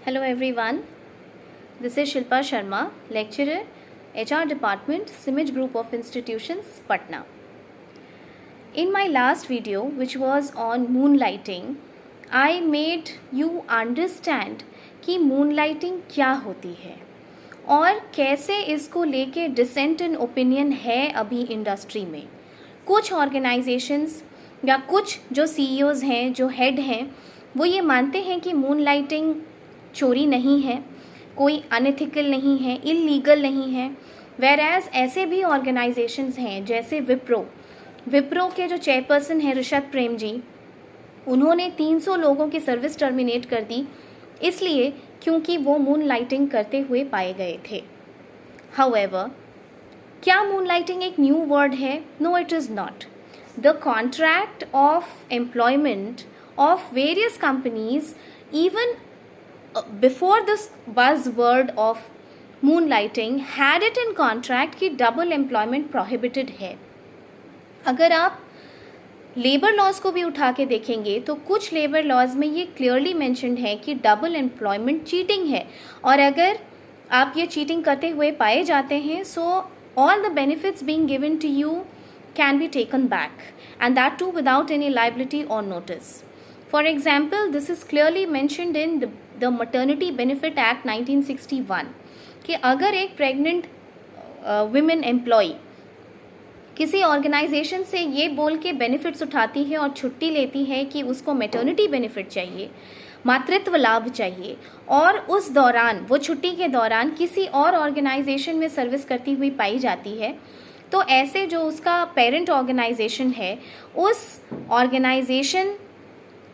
Hello everyone, this is Shilpa Sharma, lecturer, HR Department, Simage Group of Institutions, Patna. In my last video, which was on moonlighting, I made you understand कि moonlighting क्या होती है और कैसे इसको लेके decent in opinion है अभी इंडस्ट्री में. कुछ ऑर्गेनाइजेशंस या कुछ जो CEOs हैं, जो हेड हैं, वो ये मानते हैं कि मूनलाइटिंग चोरी नहीं है, कोई अनएथिकल नहीं है, इलीगल नहीं है. वेरएज ऐसे भी ऑर्गेनाइजेशंस हैं जैसे विप्रो के जो चेयरपर्सन हैं ऋषद प्रेम जी, उन्होंने 300 लोगों की सर्विस टर्मिनेट कर दी इसलिए क्योंकि वो मूनलाइटिंग करते हुए पाए गए थे. हाउएवर, क्या मूनलाइटिंग एक न्यू वर्ड है? No, it is not. The contract of employment of various companies even before this buzzword of moonlighting had it in contract कि double employment prohibited है. अगर आप लेबर लॉज को भी उठा के देखेंगे तो कुछ लेबर लॉज में ये क्लियरली मेंशन्ड है कि डबल एम्प्लॉयमेंट चीटिंग है और अगर आप ये चीटिंग करते हुए पाए जाते हैं so all the benefits being given to you can be taken back and that too without any liability और notice. For example, this is clearly mentioned in the Maternity Benefit Act 1961 कि अगर एक pregnant women employ किसी organisation से ये बोल के benefits उठाती है और छुट्टी लेती है कि उसको मैटर्निटी बेनिफिट चाहिए, मातृत्व लाभ चाहिए, और उस दौरान वो छुट्टी के दौरान किसी और ऑर्गेनाइजेशन में सर्विस करती हुई पाई जाती है, तो ऐसे जो उसका पेरेंट ऑर्गेनाइजेशन है उस ऑर्गेनाइजेशन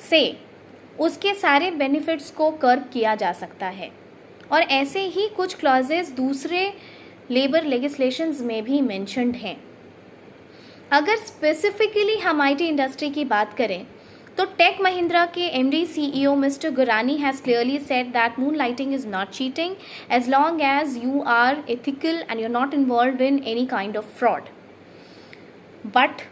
से उसके सारे बेनिफिट्स को कर्ब किया जा सकता है. और ऐसे ही कुछ क्लॉजेस दूसरे लेबर लेजिस्लेशंस में भी मेंशन्ड हैं. अगर स्पेसिफिकली हम IT इंडस्ट्री की बात करें तो टेक महिंद्रा के MD CEO mister Gurnani has clearly said that moonlighting is not cheating as long as you are ethical and you are not involved in any kind of fraud. But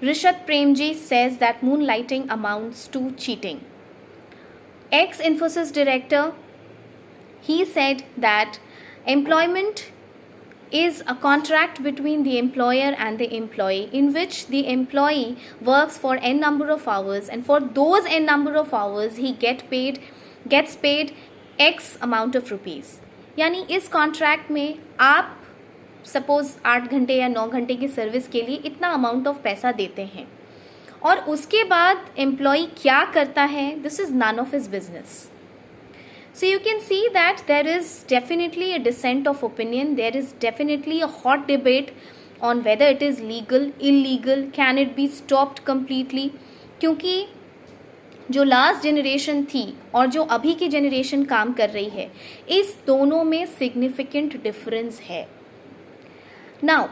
Rishad Premji says that moonlighting amounts to cheating. Ex-Infosys director, he said that employment is a contract between the employer and the employee in which the employee works for n number of hours and for those n number of hours he gets paid X amount of rupees. यानी इस contract में आप suppose 8 घंटे या 9 घंटे की service के लिए इतना अमाउंट ऑफ पैसा देते हैं और उसके बाद एम्प्लॉय क्या करता है, this is none of his business. So you can see that there is definitely a dissent of opinion, there is definitely a hot debate on whether it is legal, illegal, can it be stopped completely. क्योंकि जो last generation थी और जो अभी की generation काम कर रही है, इस दोनों में सिग्निफिकेंट डिफरेंस है. नाउ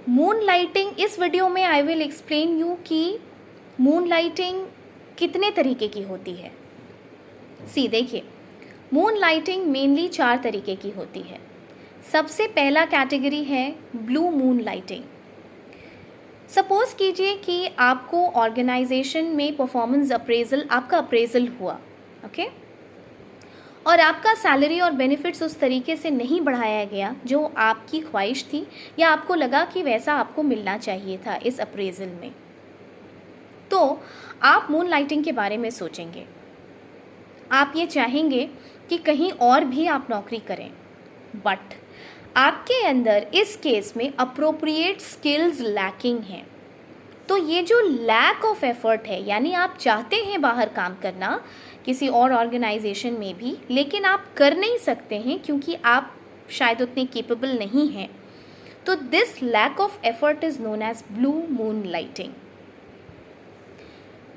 मूनलाइटिंग, इस वीडियो में आई विल एक्सप्लेन यू कि मूनलाइटिंग कितने तरीके की होती है. देखिए, मूनलाइटिंग मेनली 4 तरीके की होती है. सबसे पहला कैटेगरी है ब्लू मूनलाइटिंग. सपोज कीजिए कि आपको ऑर्गेनाइजेशन में परफॉर्मेंस अप्रेजल, आपका अप्रेजल हुआ, ओके, और आपका सैलरी और बेनिफिट्स उस तरीके से नहीं बढ़ाया गया जो आपकी ख्वाहिश थी या आपको लगा कि वैसा आपको मिलना चाहिए था इस अप्रेजल में, तो आप मूनलाइटिंग के बारे में सोचेंगे. आप ये चाहेंगे कि कहीं और भी आप नौकरी करें, बट आपके अंदर इस केस में अप्रोप्रिएट स्किल्स लैकिंग हैं. तो ये जो लैक ऑफ एफर्ट है, यानी आप चाहते हैं बाहर काम करना किसी और ऑर्गेनाइजेशन में भी, लेकिन आप कर नहीं सकते हैं क्योंकि आप शायद उतने केपेबल नहीं हैं, तो this lack of effort is known as blue moonlighting.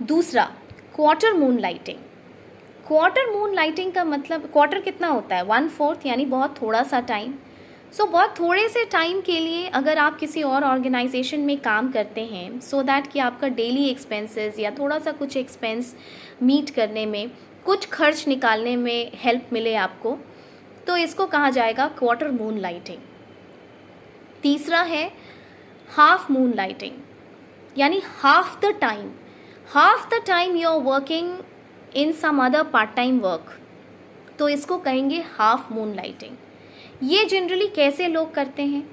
दूसरा, क्वार्टर मूनलाइटिंग. क्वार्टर मूनलाइटिंग का मतलब, क्वार्टर कितना होता है? 1/4, यानी बहुत थोड़ा सा टाइम. सो बहुत थोड़े से टाइम के लिए अगर आप किसी और ऑर्गेनाइजेशन में काम करते हैं सो दैट कि आपका डेली एक्सपेंसेस या थोड़ा सा कुछ एक्सपेंस मीट करने में, कुछ खर्च निकालने में हेल्प मिले आपको, तो इसको कहा जाएगा क्वार्टर मूनलाइटिंग. तीसरा है हाफ मूनलाइटिंग, यानी half the time you are working in some other part time work, तो इसको कहेंगे हाफ मून लाइटिंग। ये जनरली कैसे लोग करते हैं?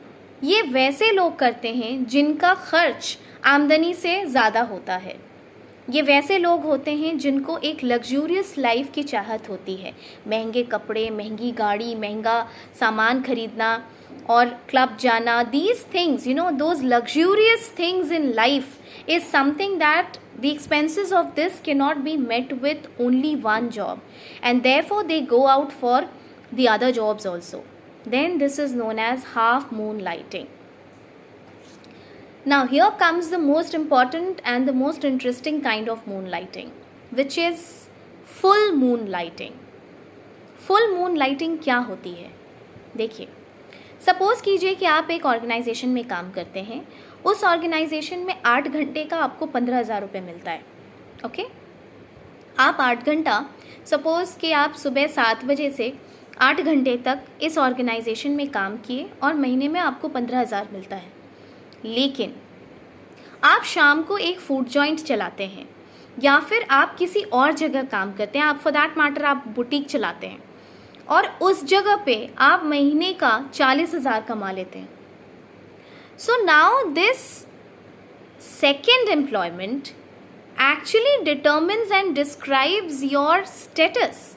ये वैसे लोग करते हैं जिनका खर्च आमदनी से ज़्यादा होता है। ये वैसे लोग होते हैं जिनको एक लग्जूरियस लाइफ की चाहत होती है, महंगे कपड़े, महंगी गाड़ी, महंगा सामान खरीदना और क्लब जाना। These things, you know, those luxurious things in life is something that the expenses of this can not be met with only one job, and therefore they go out for the other jobs also. Then this is known as half moon lighting. Now here comes the most important and the most interesting kind of moon lighting, which is full moon lighting. Full moon lighting क्या होती है? देखिए, suppose कीजिए कि आप एक organisation में काम करते हैं. उस ऑर्गेनाइजेशन में 8 घंटे का आपको 15,000 रुपये मिलता है. ओके, आप 8 घंटा, सपोज कि आप सुबह 7 बजे से 8 घंटे तक इस ऑर्गेनाइजेशन में काम किए और महीने में आपको 15,000 मिलता है. लेकिन आप शाम को एक फूड जॉइंट चलाते हैं या फिर आप किसी और जगह काम करते हैं, आप फॉर दैट मैटर आप बुटीक चलाते हैं और उस जगह पे आप महीने का 40,000 कमा लेते हैं. So now this second employment actually determines and describes your status.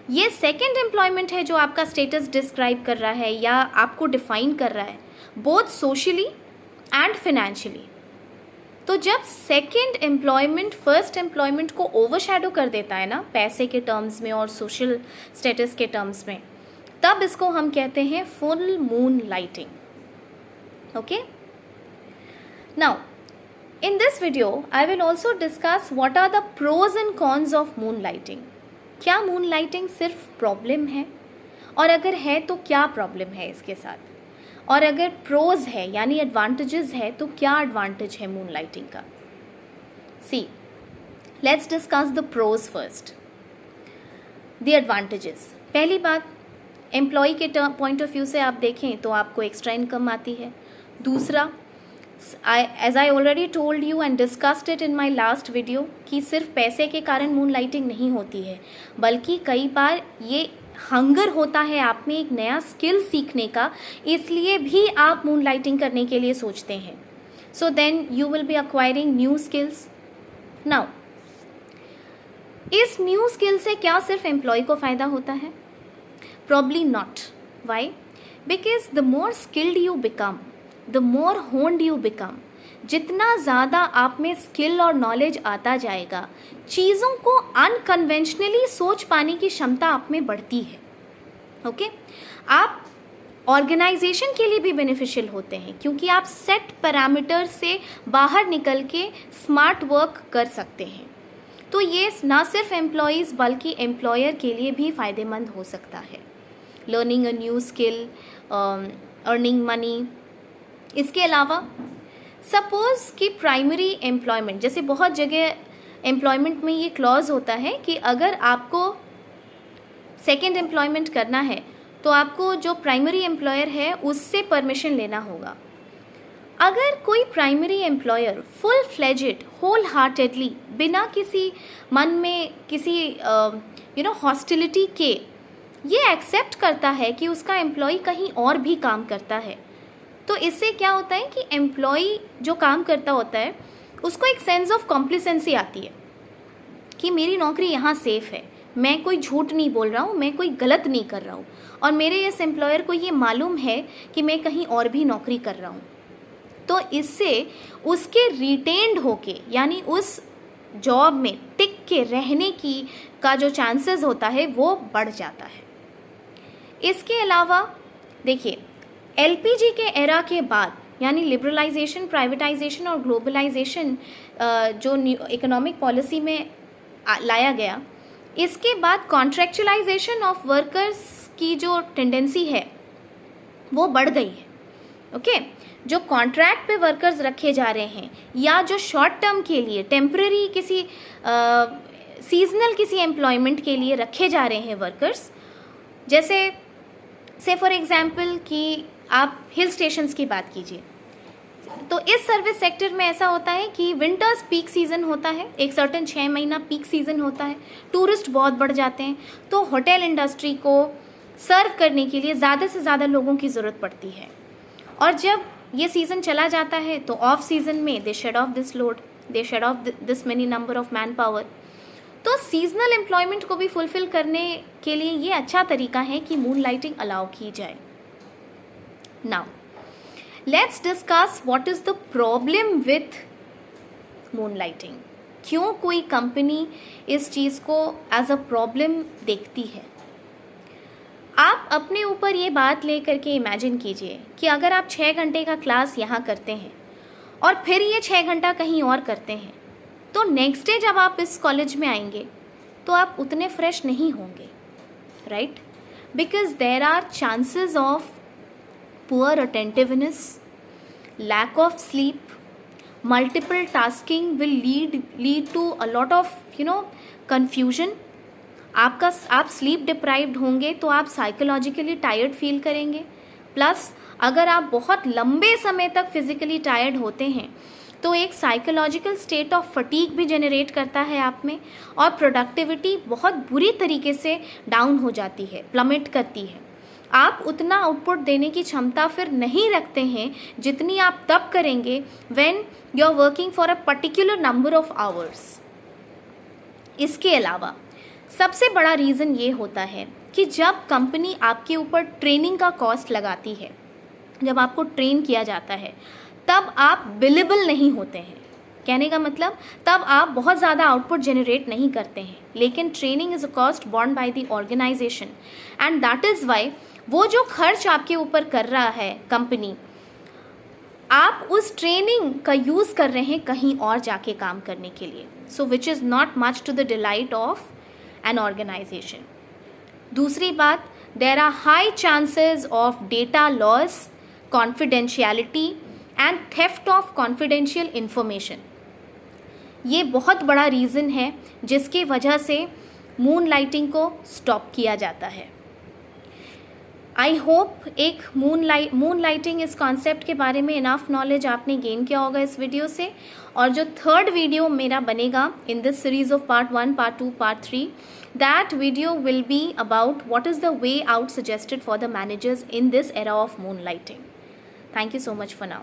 ये सेकेंड एम्प्लॉयमेंट है जो आपका स्टेटस डिस्क्राइब कर रहा है या आपको डिफाइन कर रहा है, बोथ सोशली एंड फिनेंशियली. तो जब सेकेंड एम्प्लॉयमेंट फर्स्ट एम्प्लॉयमेंट को ओवरशैडो कर देता है ना, पैसे के टर्म्स में और सोशल स्टेटस के टर्म्स में, तब इसको हम कहते हैं full moon lighting. Okay, now in this video I will also discuss what are the pros and cons of moon lighting. क्या मून लाइटिंग सिर्फ प्रॉब्लम है, और अगर है तो क्या प्रॉब्लम है इसके साथ, और अगर प्रोज है यानी एडवांटेजेस है तो क्या एडवांटेज है मून लाइटिंग का. See, let's discuss the pros first. The advantages. पहली बात, एम्प्लॉय के पॉइंट ऑफ व्यू से आप देखें तो आपको एक्स्ट्रा इनकम आती है. दूसरा, as I already told you and discussed it in my last video कि सिर्फ पैसे के कारण मून लाइटिंग नहीं होती है, बल्कि कई बार ये हंगर होता है आप में एक नया स्किल सीखने का, इसलिए भी आप मून लाइटिंग करने के लिए सोचते हैं. So then you will be acquiring new skills. Now इस न्यू स्किल से क्या सिर्फ एम्प्लॉय को फ़ायदा होता है? Probably not. Why? Because the more skilled you become, the more honed you become. जितना ज़्यादा आप में स्किल और नॉलेज आता जाएगा, चीज़ों को अनकन्वेंशनली सोच पाने की क्षमता आप में बढ़ती है. ओके, आप ऑर्गेनाइजेशन के लिए भी बेनिफिशियल होते हैं क्योंकि आप सेट पैरामीटर से बाहर निकल के स्मार्ट वर्क कर सकते हैं. तो ये ना सिर्फ एम्प्लॉयज़ बल्कि एम्प्लॉयर के लिए भी फ़ायदेमंद हो सकता है. Learning a new skill, earning money. इसके अलावा सपोज़ कि प्राइमरी एम्प्लॉयमेंट, जैसे बहुत जगह एम्प्लॉयमेंट में ये क्लॉज होता है कि अगर आपको सेकेंड एम्प्लॉयमेंट करना है तो आपको जो प्राइमरी एम्प्लॉयर है उससे परमिशन लेना होगा. अगर कोई primary employer full fledged, whole heartedly, बिना किसी मन में किसी हॉस्टिलिटी के ये एक्सेप्ट करता है कि उसका एम्प्लॉय कहीं और भी काम करता है, तो इससे क्या होता है कि एम्प्लॉय जो काम करता होता है उसको एक सेंस ऑफ कॉम्प्लिसेंसी आती है कि मेरी नौकरी यहाँ सेफ़ है, मैं कोई झूठ नहीं बोल रहा हूँ, मैं कोई गलत नहीं कर रहा हूँ, और मेरे इस एम्प्लॉयर को ये मालूम है कि मैं कहीं और भी नौकरी कर रहा हूँ. तो इससे उसके रिटेन्ड होके यानी उस जॉब में टिक के रहने की का जो चांसेस होता है वो बढ़ जाता है. इसके अलावा देखिए, एलपीजी के एरा के बाद यानी लिबरलाइजेशन, प्राइवेटाइजेशन और ग्लोबलाइजेशन जो इकोनॉमिक पॉलिसी में लाया गया, इसके बाद कॉन्ट्रैक्चुअलाइजेशन ऑफ वर्कर्स की जो टेंडेंसी है वो बढ़ गई है. ओके, जो कॉन्ट्रैक्ट पे वर्कर्स रखे जा रहे हैं या जो शॉर्ट टर्म के लिए टेम्पररी किसी सीजनल किसी एम्प्लॉयमेंट के लिए रखे जा रहे हैं वर्कर्स, जैसे से फॉर एग्जांपल कि आप हिल स्टेशंस की बात कीजिए. तो इस सर्विस सेक्टर में ऐसा होता है कि विंटर्स पीक सीज़न होता है, एक सर्टेन 6 महीना पीक सीज़न होता है, टूरिस्ट बहुत बढ़ जाते हैं, तो होटल इंडस्ट्री को सर्व करने के लिए ज़्यादा से ज़्यादा लोगों की ज़रूरत पड़ती है। और जब ये सीज़न चला जाता है तो ऑफ सीज़न में they shed off this load, they shed off this many number of manpower. तो सीजनल एम्प्लॉयमेंट को भी फुलफिल करने के लिए ये अच्छा तरीका है कि मून लाइटिंग अलाउ की जाए। Now let's discuss what is the problem with moon lighting. क्यों कोई कंपनी इस चीज़ को एज अ प्रॉब्लम देखती है। आप अपने ऊपर ये बात ले करके इमेजिन कीजिए कि अगर आप 6 घंटे का क्लास यहाँ करते हैं और फिर ये 6 घंटा कहीं और करते हैं, तो नेक्स्ट डे जब आप इस कॉलेज में आएंगे तो आप उतने फ्रेश नहीं होंगे, right? Because there are chances of poor attentiveness, lack of sleep, multiple tasking will lead to a lot of confusion. आप स्लीप डिप्राइव्ड होंगे तो आप साइकोलॉजिकली टायर्ड फील करेंगे। प्लस अगर आप बहुत लंबे समय तक फिजिकली टायर्ड होते हैं तो एक साइकोलॉजिकल स्टेट ऑफ फटीग भी जनरेट करता है आप में, और प्रोडक्टिविटी बहुत बुरी तरीके से डाउन हो जाती है, प्लमेट करती है। आप उतना आउटपुट देने की क्षमता फिर नहीं रखते हैं जितनी आप तब करेंगे when you are working for a particular number of hours. इसके अलावा सबसे बड़ा रीज़न ये होता है कि जब कंपनी आपके ऊपर ट्रेनिंग का कॉस्ट लगाती है, जब आपको ट्रेन किया जाता है, तब आप बिलेबल नहीं होते हैं। कहने का मतलब तब आप बहुत ज़्यादा आउटपुट जनरेट नहीं करते हैं, लेकिन training is a cost borne by the organization and that is why वो जो खर्च आपके ऊपर कर रहा है कंपनी, आप उस ट्रेनिंग का यूज़ कर रहे हैं कहीं और जाके काम करने के लिए, so which is not much to the delight of an organisation. दूसरी बात, there are high chances of data loss, confidentiality and theft of confidential information. ये बहुत बड़ा रीज़न है जिसकी वजह से मून लाइटिंग को स्टॉप किया जाता है। आई होप एक मून लाइटिंग इस कॉन्सेप्ट के बारे में इनफ नॉलेज आपने गेन किया होगा इस वीडियो से। और जो थर्ड वीडियो मेरा बनेगा in this series of part 1, part 2, part 3, that video will be about what is the way out suggested for the managers in this era of moon lighting. Thank you so much for now.